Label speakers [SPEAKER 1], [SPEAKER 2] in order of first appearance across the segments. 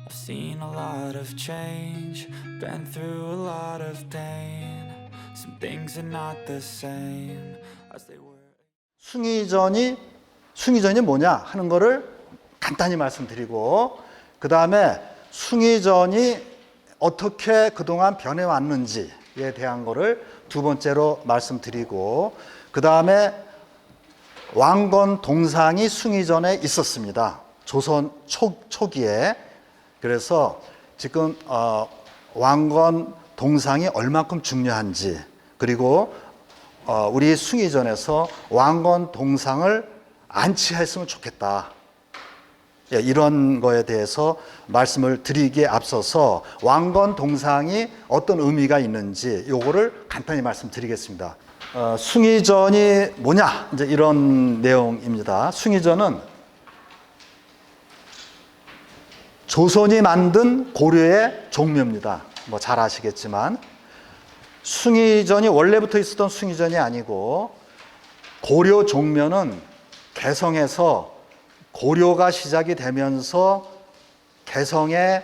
[SPEAKER 1] I've seen a lot of change, been through a lot of pain. Some things are not the same as they were.
[SPEAKER 2] 숭의전이 뭐냐 하는 거를 간단히 말씀드리고, 그 다음에 숭의전이 어떻게 그동안 변해왔는지에 대한 거를 두 번째로 말씀드리고, 그 다음에 왕건 동상이 숭의전에 있었습니다. 조선 초기에. 그래서 지금 왕건 동상이 얼만큼 중요한지, 그리고 우리 숭의전에서 왕건 동상을 안치했으면 좋겠다, 이런 거에 대해서 말씀을 드리기에 앞서서 왕건 동상이 어떤 의미가 있는지 요거를 간단히 말씀드리겠습니다. 숭의전이 뭐냐, 이제 이런 내용입니다. 숭의전은 조선이 만든 고려의 종묘입니다. 뭐 잘 아시겠지만 숭의전이 원래부터 있었던 숭의전이 아니고, 고려 종묘는 개성에서 고려가 시작이 되면서 개성에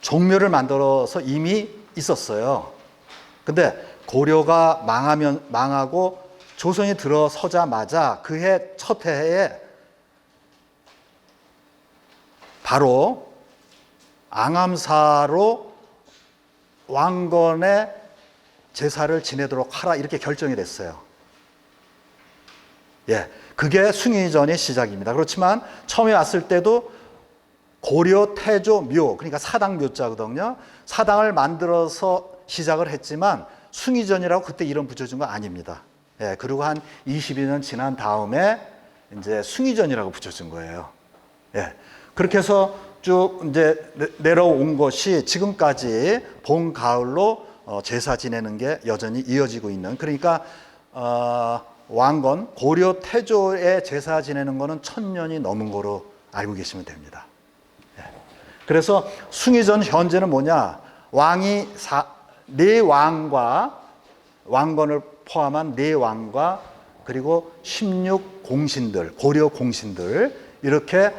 [SPEAKER 2] 종묘를 만들어서 이미 있었어요. 근데 고려가 망하고 조선이 들어서자마자 그해 첫 해에 바로 앙암사로 왕건의 제사를 지내도록 하라, 이렇게 결정이 됐어요. 그게 숭의전의 시작입니다. 그렇지만 처음에 왔을 때도 고려 태조 묘, 그러니까 사당 묘자거든요. 사당을 만들어서 시작을 했지만 숭의전이라고 그때 이름 붙여준 거 아닙니다. 그리고 한 22년 지난 다음에 이제 숭의전이라고 붙여준 거예요. 그렇게 해서 쭉 이제 내려온 것이 지금까지 봄, 가을로 제사 지내는 게 여전히 이어지고 있는, 그러니까 왕건 고려 태조의 제사 지내는 거는 1000년이 넘은 거로 알고 계시면 됩니다. 그래서 숭의전 현재는 뭐냐, 왕이 네 왕과 왕건을 포함한 네 왕과 그리고 16공신들, 고려 공신들, 이렇게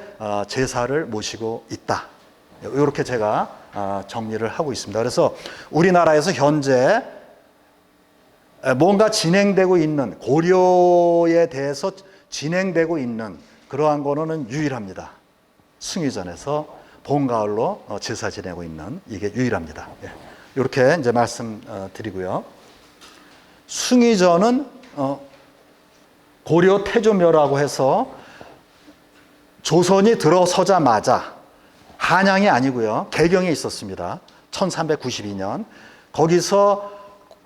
[SPEAKER 2] 제사를 모시고 있다. 이렇게 제가 정리를 하고 있습니다. 그래서 우리나라에서 현재 뭔가 진행되고 있는, 고려에 대해서 진행되고 있는 그러한 거는 유일합니다. 숭의전에서 봄, 가을로 제사 지내고 있는, 이게 유일합니다. 이렇게 이제 말씀드리고요. 숭의전은 고려 태조묘라고 해서 조선이 들어서자마자, 한양이 아니고요, 개경에 있었습니다. 1392년. 거기서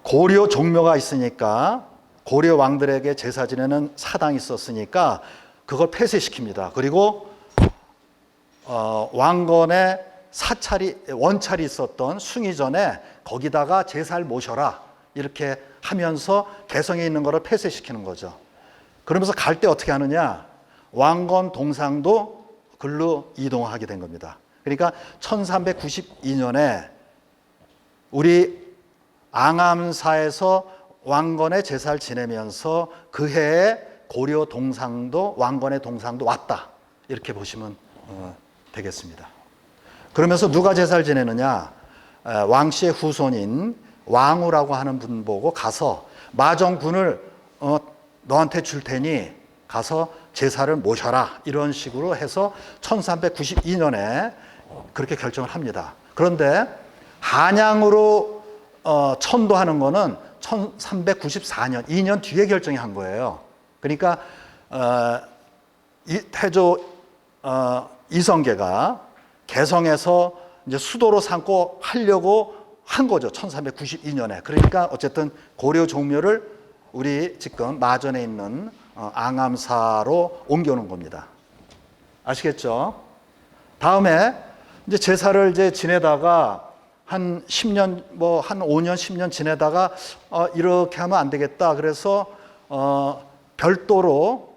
[SPEAKER 2] 고려 종묘가 있으니까, 고려 왕들에게 제사 지내는 사당이 있었으니까 그걸 폐쇄시킵니다. 그리고 왕건의 원찰이 있었던 숭의전에 거기다가 제사를 모셔라, 이렇게 하면서 개성에 있는 거를 폐쇄시키는 거죠. 그러면서 갈 때 어떻게 하느냐, 왕건 동상도 글로 이동하게 된 겁니다. 그러니까 1392년에 우리 앙암사에서 왕건의 제사를 지내면서 그 해에 고려 동상도, 왕건의 동상도 왔다, 이렇게 보시면 되겠습니다. 그러면서 누가 제사를 지내느냐, 왕씨의 후손인 왕후라고 하는 분 보고 가서 마정군을 너한테 줄 테니 가서 제사를 모셔라, 이런 식으로 해서 1392년에 그렇게 결정을 합니다. 그런데 한양으로 천도하는 거는 1394년, 2년 뒤에 결정이 한 거예요. 그러니까 태조 이성계가 개성에서 이제 수도로 삼고 하려고 한 거죠, 1392년에. 그러니까 어쨌든 고려 종묘를 우리 지금 마전에 있는 앙암사로 옮겨놓은 겁니다. 아시겠죠? 다음에 이제 제사를 이제 지내다가 한 10년, 한 5년, 10년 지내다가 이렇게 하면 안 되겠다. 그래서 별도로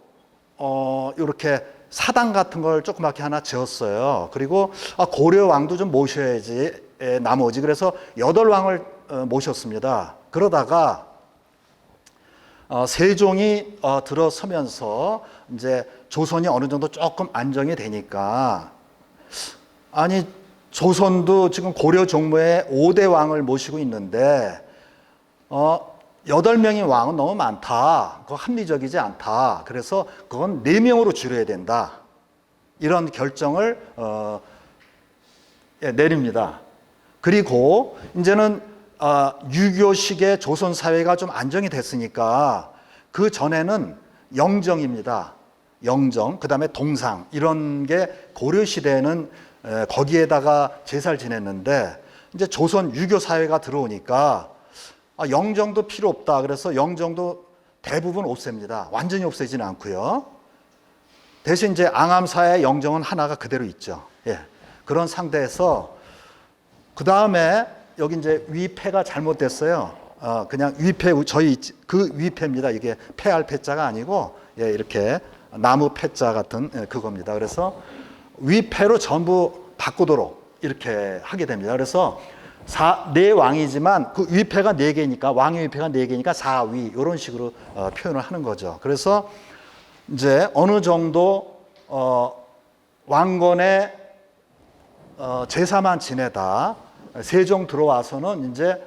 [SPEAKER 2] 이렇게 사당 같은 걸 조그맣게 하나 지었어요. 그리고 고려 왕도 좀 모셔야지, 나머지. 그래서 8왕을 모셨습니다. 그러다가 세종이 들어서면서 이제 조선이 어느 정도 조금 안정이 되니까 아니 조선도 지금 고려 종묘에 5대 왕을 모시고 있는데 8명의 왕은 너무 많다. 그거 합리적이지 않다. 그래서 그건 4명으로 줄여야 된다. 이런 결정을 내립니다. 그리고 이제는 유교식의 조선 사회가 좀 안정이 됐으니까 그 전에는 영정입니다. 영정, 그 다음에 동상 이런 게 고려 시대에는 거기에다가 제사를 지냈는데 이제 조선 유교 사회가 들어오니까 영정도 필요 없다. 그래서 영정도 대부분 없앱니다. 완전히 없애지는 않고요. 대신 이제 앙암사의 영정은 하나가 그대로 있죠. 예. 그런 상태에서 그 다음에 여기 이제 위패가 잘못됐어요. 그냥 위패, 저희 그 위패입니다. 이게 패할 패자가 아니고 예, 이렇게 나무 패자 같은 그겁니다. 그래서 위패로 전부 바꾸도록 이렇게 하게 됩니다. 그래서 네 왕이지만 그 위패가 4개니까 왕의 위패가 4개니까 4위 이런 식으로 표현을 하는 거죠. 그래서 이제 어느 정도 왕건의 제사만 지내다 세종 들어와서는 이제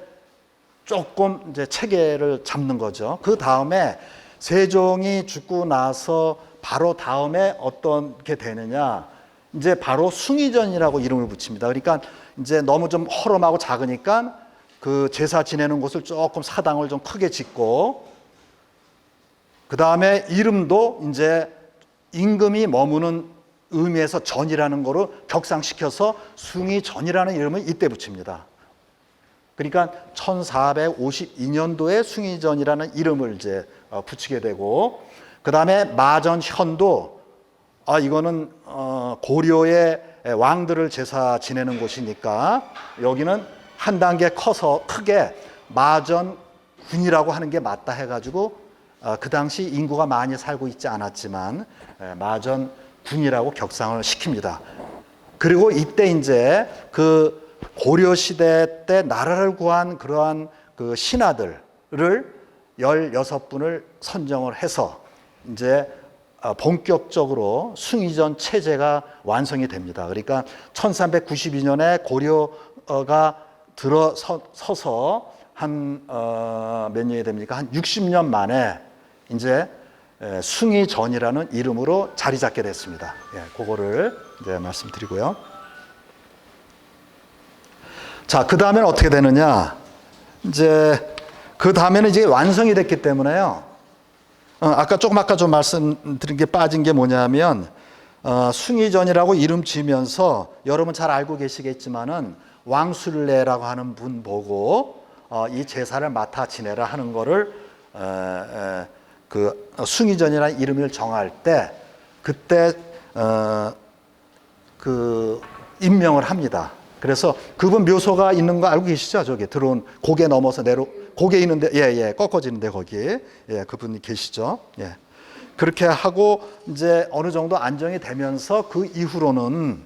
[SPEAKER 2] 조금 이제 체계를 잡는 거죠. 그 다음에 세종이 죽고 나서 바로 다음에 어떤 게 되느냐, 이제 바로 숭의전이라고 이름을 붙입니다. 그러니까 이제 너무 좀 허름하고 작으니까 그 제사 지내는 곳을 조금 사당을 좀 크게 짓고, 그 다음에 이름도 이제 임금이 머무는 의미에서 전이라는 거로 격상시켜서 숭의전이라는 이름을 이때 붙입니다. 그러니까 1452년도에 숭의전이라는 이름을 이제 붙이게 되고, 그 다음에 마전현도 이거는 고려의 왕들을 제사 지내는 곳이니까 여기는 한 단계 커서 크게 마전군이라고 하는 게 맞다 해가지고 그 당시 인구가 많이 살고 있지 않았지만 마전군이라고 격상을 시킵니다. 그리고 이때 이제 그 고려 시대 때 나라를 구한 그러한 그 신하들을 16분을 선정을 해서 이제 본격적으로 숭의전 체제가 완성이 됩니다. 그러니까 1392년에 고려가 들어서서 한 몇 년이 됩니까? 한 60년 만에 이제 숭의전이라는 이름으로 자리 잡게 됐습니다. 예, 그거를 이제 말씀드리고요. 자, 그 다음에는 어떻게 되느냐? 이제 그 다음에는 이제 완성이 됐기 때문에요. 아까 좀 말씀드린 게 빠진 게 뭐냐면 숭의전이라고 이름 지으면서 여러분 잘 알고 계시겠지만은 왕술래라고 하는 분 보고 이 제사를 맡아 지내라 하는 거를 그 숭의전이라는 이름을 정할 때 그때 그 임명을 합니다. 그래서 그분 묘소가 있는 거 알고 계시죠? 저기 들어온 고개 넘어서 고개 있는데 꺾어지는데 거기 그분이 계시죠? 예. 그렇게 하고 이제 어느 정도 안정이 되면서 그 이후로는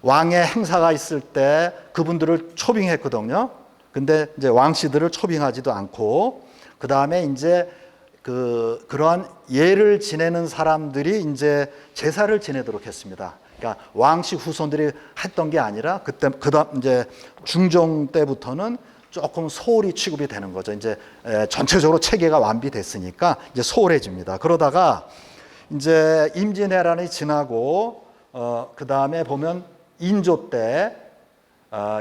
[SPEAKER 2] 왕의 행사가 있을 때 그분들을 초빙했거든요. 근데 이제 왕씨들을 초빙하지도 않고 그 다음에 이제 그러한 예를 지내는 사람들이 이제 제사를 지내도록 했습니다. 그러니까 왕씨 후손들이 했던 게 아니라 그다음 이제 중종 때부터는 조금 소홀히 취급이 되는 거죠. 이제 전체적으로 체계가 완비됐으니까 이제 소홀해집니다. 그러다가 이제 임진왜란이 지나고 그 다음에 보면 인조 때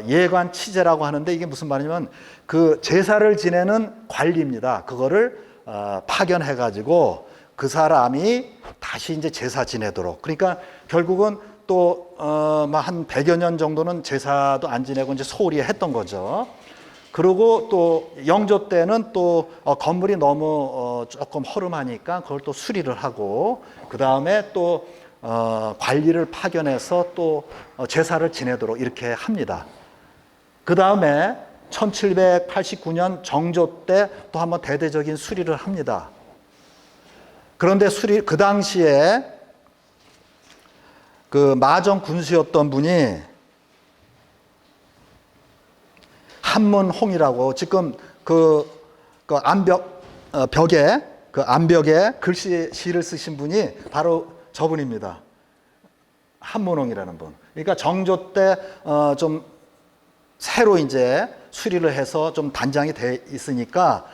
[SPEAKER 2] 예관 치제라고 하는데 이게 무슨 말이냐면 그 제사를 지내는 관리입니다. 그거를 파견해가지고 그 사람이 다시 이제 제사 지내도록. 그러니까 결국은 또 한 100여 년 정도는 제사도 안 지내고 이제 소홀히 했던 거죠. 그리고 또 영조 때는 또 건물이 너무 조금 허름하니까 그걸 또 수리를 하고 그 다음에 또 관리를 파견해서 또 제사를 지내도록 이렇게 합니다. 그 다음에 1789년 정조 때 또 한번 대대적인 수리를 합니다. 그런데 그 당시에 그 마정 군수였던 분이 한문홍이라고 지금 그 암벽에 글씨시를 쓰신 분이 바로 저분입니다. 한문홍이라는 분. 그러니까 정조 때 좀 새로 이제 수리를 해서 좀 단장이 돼 있으니까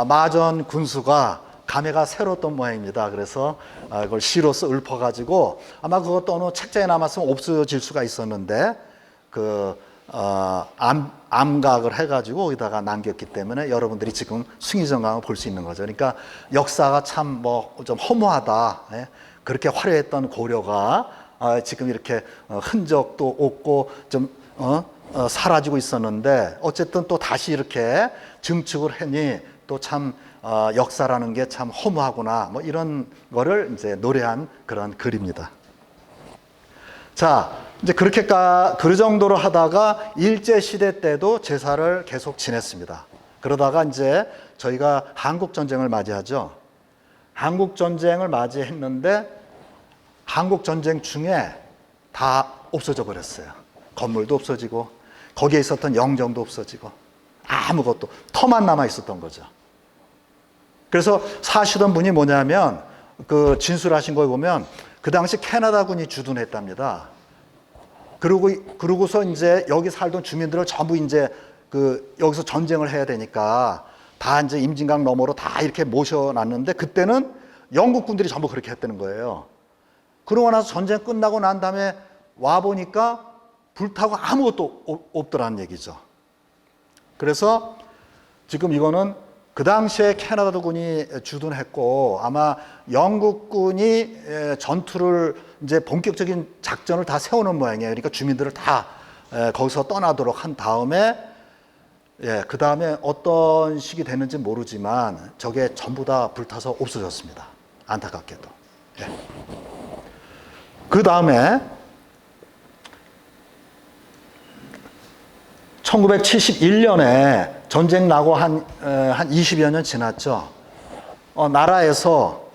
[SPEAKER 2] 마전 군수가 감회가 새로웠던 모양입니다. 그래서 그걸 시로서 읊어가지고 아마 그것도 어느 책자에 남았으면 없어질 수가 있었는데 암각을 해가지고 거기다가 남겼기 때문에 여러분들이 지금 숭의정강을 볼 수 있는 거죠. 그러니까 역사가 참 뭐 좀 허무하다. 예? 그렇게 화려했던 고려가 지금 이렇게 흔적도 없고 좀 사라지고 있었는데 어쨌든 또 다시 이렇게 증축을 하니 또 참 역사라는 게 참 허무하구나. 뭐 이런 거를 이제 노래한 그런 글입니다. 자, 이제 그 정도로 하다가 일제시대 때도 제사를 계속 지냈습니다. 그러다가 이제 저희가 한국전쟁을 맞이하죠. 한국전쟁을 맞이했는데 한국전쟁 중에 다 없어져 버렸어요. 건물도 없어지고 거기에 있었던 영정도 없어지고 아무것도 터만 남아 있었던 거죠. 그래서 사시던 분이 뭐냐면 그 진술하신 거에 보면 그 당시 캐나다군이 주둔했답니다. 그러고서 이제 여기 살던 주민들을 전부 이제 여기서 전쟁을 해야 되니까 다 이제 임진강 너머로 다 이렇게 모셔놨는데 그때는 영국군들이 전부 그렇게 했다는 거예요. 그러고 나서 전쟁 끝나고 난 다음에 와 보니까 불타고 아무것도 없더라는 얘기죠. 그래서 지금 이거는 그 당시에 캐나다군이 주둔했고 아마 영국군이 전투를 이제 본격적인 작전을 다 세우는 모양이에요. 그러니까 주민들을 다 거기서 떠나도록 한 다음에 그 다음에 어떤 식이 됐는지 모르지만 저게 전부 다 불타서 없어졌습니다. 안타깝게도. 그 다음에 1971년에 전쟁 나고 한 20여 년 지났죠. 나라에서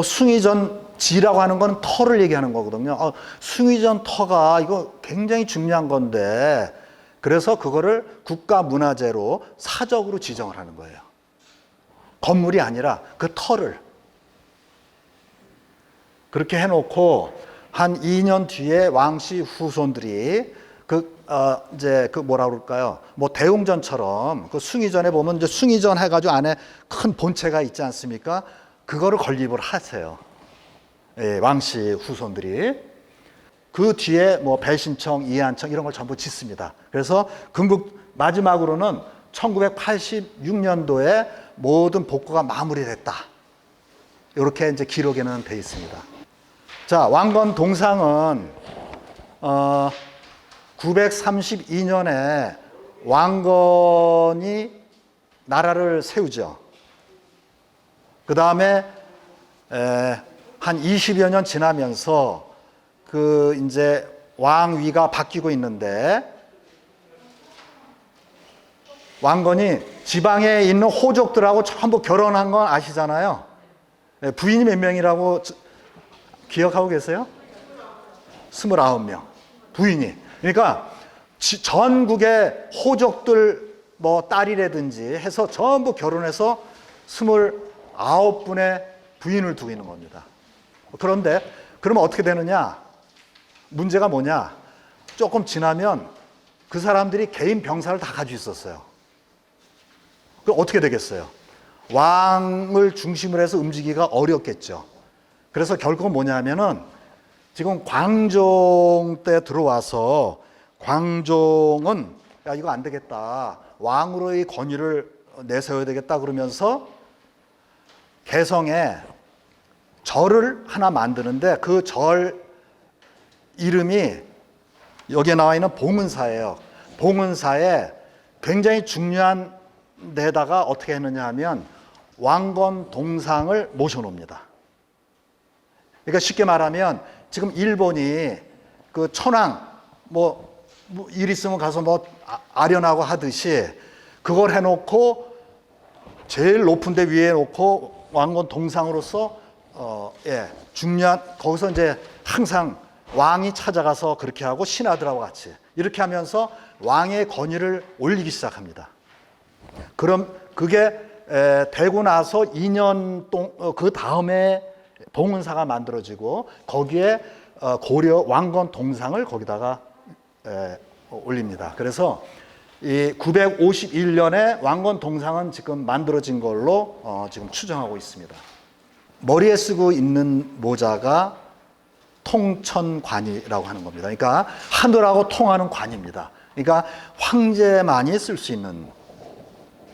[SPEAKER 2] 숭의전지라고 하는 건 터를 얘기하는 거거든요. 숭의전 터가 이거 굉장히 중요한 건데 그래서 그거를 국가문화재로 사적으로 지정을 하는 거예요. 건물이 아니라 그 터를. 그렇게 해놓고 한 2년 뒤에 왕씨 후손들이 이제 뭐라 그럴까요? 뭐 대웅전처럼 그 숭의전에 보면 이제 숭의전 해가지고 안에 큰 본체가 있지 않습니까? 그거를 건립을 하세요. 왕씨 후손들이. 그 뒤에 뭐 배신청, 이한청 이런 걸 전부 짓습니다. 그래서 마지막으로는 1986년도에 모든 복구가 마무리됐다. 이렇게 이제 기록에는 돼 있습니다. 자, 왕건 동상은 932년에 왕건이 나라를 세우죠. 그 다음에 한 20여 년 지나면서 이제 왕위가 바뀌고 있는데 왕건이 지방에 있는 호족들하고 전부 결혼한 건 아시잖아요. 부인이 몇 명이라고 기억하고 계세요? 29명. 부인이. 그러니까 전국의 호족들 뭐 딸이라든지 해서 전부 결혼해서 29분의 부인을 두고 있는 겁니다. 그런데 그러면 어떻게 되느냐? 문제가 뭐냐? 조금 지나면 그 사람들이 개인 병사를 다 가지고 있었어요. 그럼 어떻게 되겠어요? 왕을 중심으로 해서 움직이기가 어렵겠죠. 그래서 결국은 뭐냐면은 지금 광종 때 들어와서 광종은 야 이거 안 되겠다. 왕으로의 권위를 내세워야 되겠다 그러면서 개성에 절을 하나 만드는데 그 절 이름이 여기에 나와 있는 봉은사예요. 봉은사에 굉장히 중요한 데다가 어떻게 했느냐 하면 왕건 동상을 모셔놓습니다. 그러니까 쉽게 말하면 지금 일본이 그 천황 뭐 일 있으면 가서 뭐 아련하고 하듯이 그걸 해놓고 제일 높은 데 위에 놓고 왕건 동상으로서 중요한 거기서 이제 항상 왕이 찾아가서 그렇게 하고 신하들하고 같이 이렇게 하면서 왕의 권위를 올리기 시작합니다. 그럼 그게 되고 나서 2년 그 다음에 봉은사가 만들어지고 거기에 고려 왕건 동상을 거기다가 올립니다. 그래서 이 951년에 왕건 동상은 지금 만들어진 걸로 지금 추정하고 있습니다. 머리에 쓰고 있는 모자가 통천관이라고 하는 겁니다. 그러니까 하늘하고 통하는 관입니다. 그러니까 황제만이 쓸 수 있는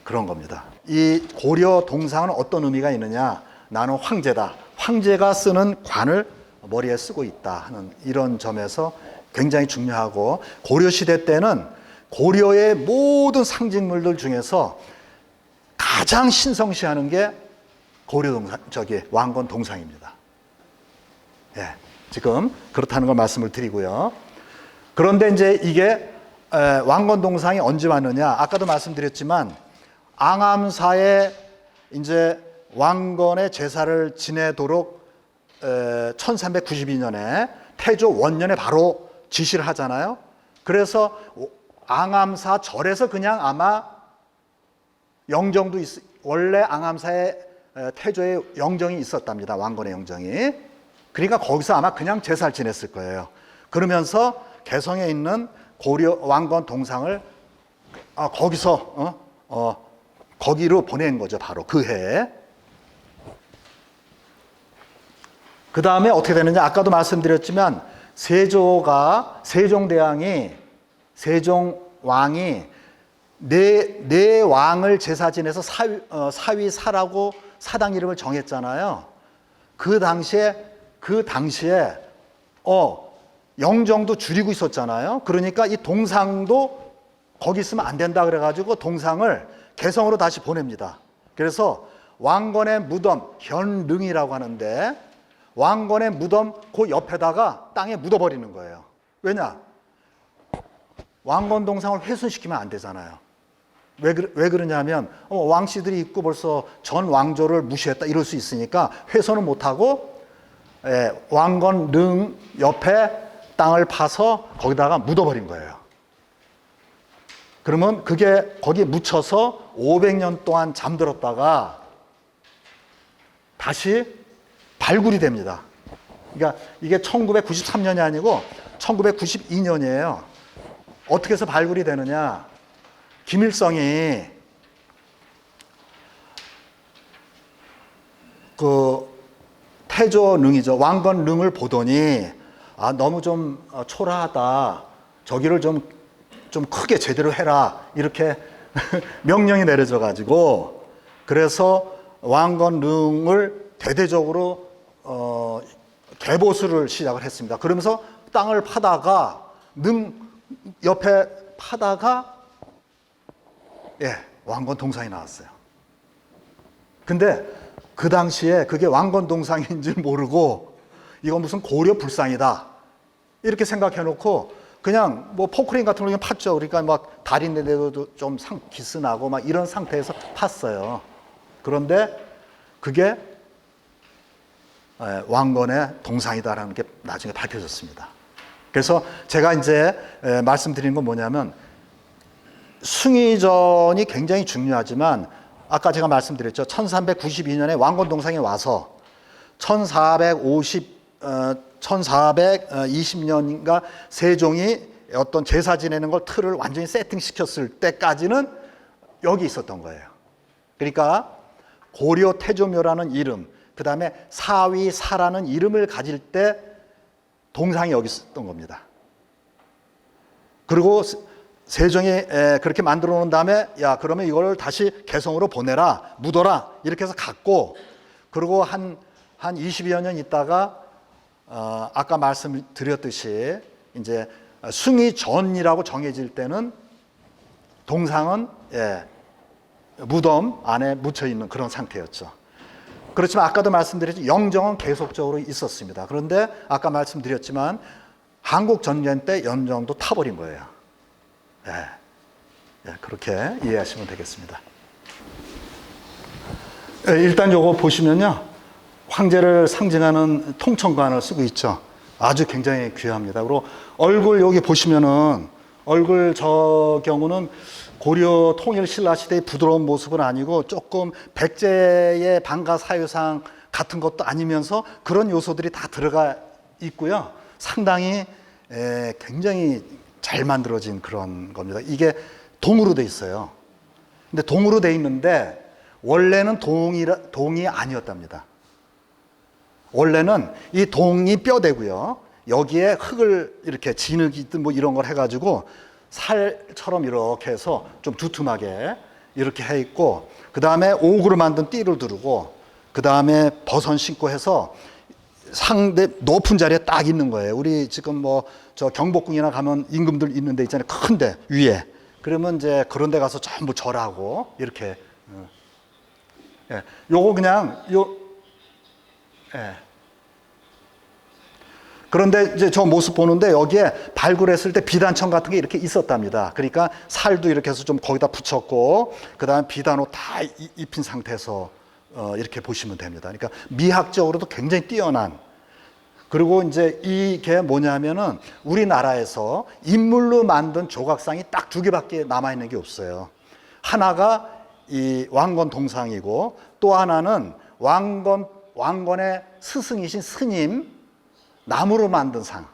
[SPEAKER 2] 그런 겁니다. 이 고려 동상은 어떤 의미가 있느냐? 나는 황제다. 황제가 쓰는 관을 머리에 쓰고 있다 하는 이런 점에서 굉장히 중요하고, 고려시대 때는 고려의 모든 상징물들 중에서 가장 신성시하는 게 고려 동상, 왕건 동상입니다. 예, 지금 그렇다는 걸 말씀을 드리고요. 그런데 이제 이게 왕건 동상이 언제 왔느냐? 아까도 말씀드렸지만 앙암사에 이제 왕건의 제사를 지내도록 1392년에 태조 원년에 바로 지시를 하잖아요. 그래서 앙암사 절에서 그냥 아마 영정도 원래 앙암사에 태조의 영정이 있었답니다. 왕건의 영정이. 그러니까 거기서 아마 그냥 제사를 지냈을 거예요. 그러면서 개성에 있는 고려 왕건 동상을 거기서 거기로 보낸 거죠. 바로 그 해에. 그 다음에 어떻게 되느냐? 아까도 말씀드렸지만 세종대왕이 세종왕이 네 왕을 제사 지내서 사위사라고 사당 이름을 정했잖아요. 그 당시에 영정도 줄이고 있었잖아요. 그러니까 이 동상도 거기 있으면 안 된다 그래가지고 동상을 개성으로 다시 보냅니다. 그래서 왕건의 무덤, 현릉이라고 하는데 왕건의 무덤 그 옆에다가 땅에 묻어버리는 거예요. 왜냐? 왕건 동상을 훼손시키면 안 되잖아요. 왜 그러냐면 왕씨들이 있고 벌써 전 왕조를 무시했다 이럴 수 있으니까 훼손은 못하고 왕건 릉 옆에 땅을 파서 거기다가 묻어버린 거예요. 그러면 그게 거기에 묻혀서 500년 동안 잠들었다가 다시 발굴이 됩니다. 그러니까 이게 1993년이 아니고 1992년이에요. 어떻게 해서 발굴이 되느냐? 김일성이 그 태조릉이죠. 왕건릉을 보더니 너무 좀 초라하다. 저기를 좀 크게 제대로 해라. 이렇게 명령이 내려져 가지고 그래서 왕건릉을 대대적으로 개보수를 시작을 했습니다. 그러면서 땅을 파다가 능 옆에 파다가 왕건 동상이 나왔어요. 근데 그 당시에 그게 왕건 동상인 줄 모르고 이건 무슨 고려 불상이다 이렇게 생각해 놓고 그냥 뭐 포크레인 같은 거 그냥 팠죠. 그러니까 막 다리인데도 좀 기스나고 막 이런 상태에서 팠어요. 그런데 그게 왕건의 동상이다라는 게 나중에 밝혀졌습니다. 그래서 제가 이제 말씀드리는 건 뭐냐면 숭의전이 굉장히 중요하지만 아까 제가 말씀드렸죠. 1392년에 왕건 동상이 와서 1420년인가 세종이 어떤 제사 지내는 걸 틀을 완전히 세팅시켰을 때까지는 여기 있었던 거예요. 그러니까 고려 태조묘라는 이름, 그 다음에 사위사라는 이름을 가질 때 동상이 여기 있었던 겁니다. 그리고 세종이 그렇게 만들어 놓은 다음에 그러면 이걸 다시 개성으로 보내라, 묻어라 이렇게 해서 갔고, 그리고 한 20여 년 있다가 아까 말씀드렸듯이 이제 숭의전이라고 정해질 때는 동상은 무덤 안에 묻혀 있는 그런 상태였죠. 그렇지만 아까도 말씀드렸지 영정은 계속적으로 있었습니다. 그런데 아까 말씀드렸지만 한국 전쟁 때 영정도 타버린 거예요. 그렇게 이해하시면 되겠습니다. 일단 요거 보시면요, 황제를 상징하는 통천관을 쓰고 있죠. 아주 굉장히 귀합니다. 그리고 얼굴 여기 보시면은 얼굴 저 경우는 고려 통일 신라 시대의 부드러운 모습은 아니고 조금 백제의 방가 사유상 같은 것도 아니면서 그런 요소들이 다 들어가 있고요. 상당히 굉장히 잘 만들어진 그런 겁니다. 이게 동으로 돼 있어요. 근데 동으로 돼 있는데 원래는 동이 아니었답니다. 원래는 이 동이 뼈대고요. 여기에 흙을 이렇게 진흙이든 뭐 이런 걸 해가지고 살처럼 이렇게 해서 좀 두툼하게 이렇게 해 있고, 그 다음에 옥으로 만든 띠를 두르고, 그 다음에 버선 신고 해서 상대 높은 자리에 딱 있는 거예요. 우리 지금 뭐 저 경복궁이나 가면 임금들 있는 데 있잖아요. 큰데 위에. 그러면 이제 그런 데 가서 전부 절하고 이렇게. 예. 요거 그냥 예. 그런데 이제 저 모습 보는데 여기에 발굴했을 때 비단청 같은 게 이렇게 있었답니다. 그러니까 살도 이렇게 해서 좀 거기다 붙였고, 그 다음에 비단옷 다 입힌 상태에서 이렇게 보시면 됩니다. 그러니까 미학적으로도 굉장히 뛰어난. 그리고 이제 이게 뭐냐면은 우리나라에서 인물로 만든 조각상이 딱 2개밖에 남아있는 게 없어요. 하나가 이 왕건 동상이고, 또 하나는 왕건의 스승이신 스님 나무로 만든 상.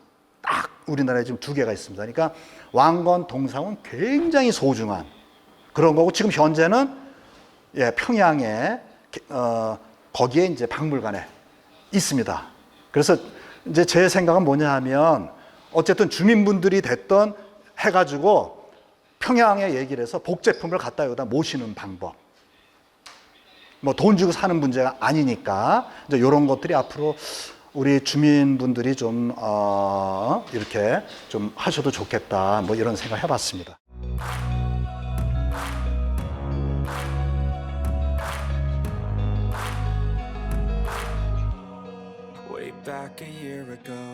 [SPEAKER 2] 딱 우리나라에 지금 2개가 있습니다. 그러니까 왕건 동상은 굉장히 소중한 그런 거고, 지금 현재는 평양에 거기에 이제 박물관에 있습니다. 그래서 이제 제 생각은 뭐냐 하면, 어쨌든 주민분들이 됐던 해가지고 평양에 얘기를 해서 복제품을 갖다 여기다 모시는 방법. 뭐 돈 주고 사는 문제가 아니니까 이제 이런 것들이 앞으로 우리 주민분들이 좀 이렇게 좀 하셔도 좋겠다, 뭐 이런 생각 해봤습니다.
[SPEAKER 1] Way back a year ago